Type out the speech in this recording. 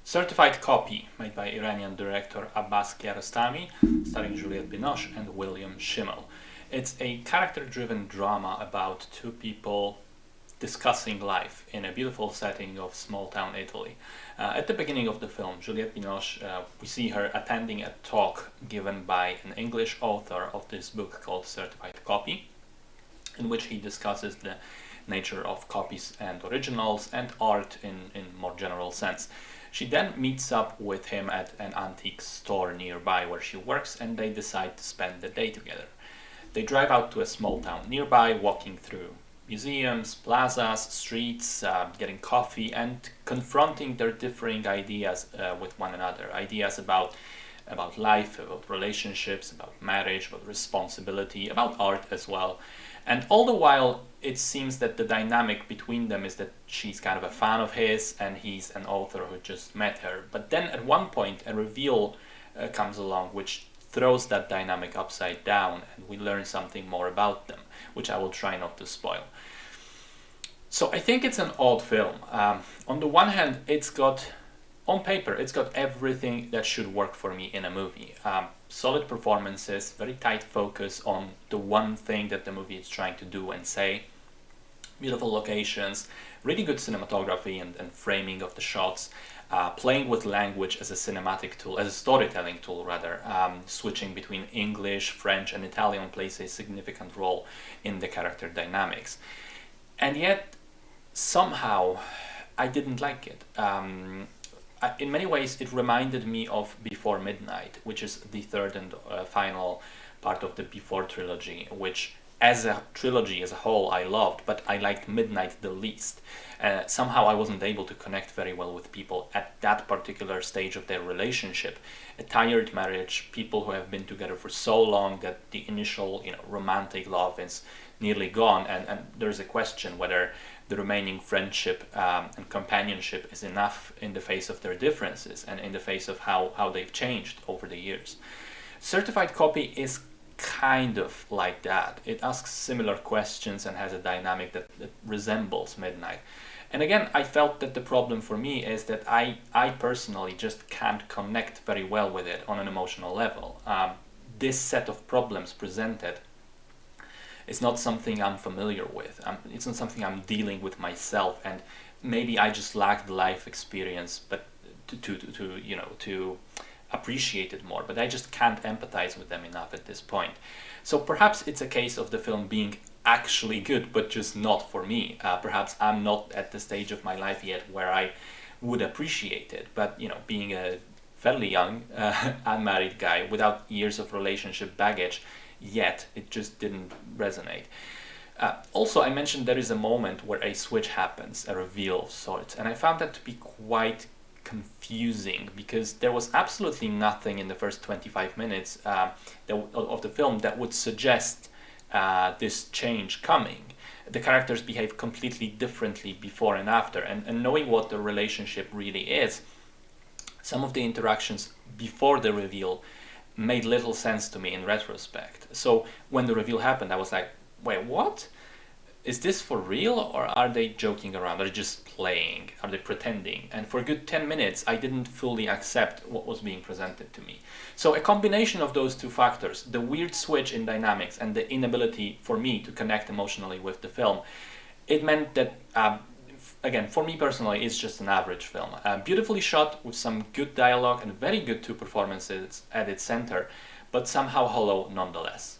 Certified Copy, made by Iranian director Abbas Kiarostami, starring Juliette Binoche and William Schimmel. It's a character-driven drama about two people discussing life in a beautiful setting of small-town Italy. At the beginning of the film, Juliette Binoche, we see her attending a talk given by an English author of this book called Certified Copy, in which he discusses the nature of copies and originals and art in more general sense. She then meets up with him at an antique store nearby where she works, and they decide to spend the day together. They drive out to a small town nearby, walking through museums, plazas, streets, getting coffee, and confronting their differing ideas with one another. Ideas about life, about relationships, about marriage, about responsibility, about art as well. And all the while, it seems that the dynamic between them is that she's kind of a fan of his and he's an author who just met her. But then at one point, a reveal comes along which throws that dynamic upside down, and we learn something more about them, which I will try not to spoil. So I think it's an odd film. On the one hand, on paper, it's got everything that should work for me in a movie. Solid performances, very tight focus on the one thing that the movie is trying to do and say, beautiful locations, really good cinematography and framing of the shots, playing with language as a cinematic tool, as a storytelling tool rather, switching between English, French and Italian plays a significant role in the character dynamics. And yet, somehow, I didn't like it. In many ways, it reminded me of Before Midnight, which is the third and final part of the Before trilogy, which as a trilogy as a whole I loved, but I liked Midnight the least. Somehow I wasn't able to connect very well with people at that particular stage of their relationship. A tired marriage, people who have been together for so long that the initial romantic love is nearly gone, and there's a question whether the remaining friendship and companionship is enough in the face of their differences and in the face of how they've changed over the years. Certified Copy is kind of like that. It asks similar questions and has a dynamic that resembles Midnight. And again, I felt that the problem for me is that I personally just can't connect very well with it on an emotional level. This set of problems presented is not something I'm familiar with. It's not something I'm dealing with myself, and maybe I just lack the life experience, but to appreciate it more. But I just can't empathize with them enough at this point. So perhaps it's a case of the film being actually good, but just not for me. Perhaps I'm not at the stage of my life yet where I would appreciate it. But being a fairly young, unmarried guy without years of relationship baggage, yet it just didn't resonate. Also, I mentioned there is a moment where a switch happens, a reveal of sorts, and I found that to be quite confusing because there was absolutely nothing in the first 25 minutes of the film that would suggest this change coming. The characters behave completely differently before and after, and knowing what the relationship really is, some of the interactions before the reveal made little sense to me in retrospect. So when the reveal happened, I was like, wait, what? Is this for real, or are they joking around? Are they just playing? Are they pretending? And for a good 10 minutes, I didn't fully accept what was being presented to me. So a combination of those two factors, the weird switch in dynamics and the inability for me to connect emotionally with the film, it meant that again, for me personally, it's just an average film. Beautifully shot with some good dialogue and very good two performances at its center, but somehow hollow nonetheless.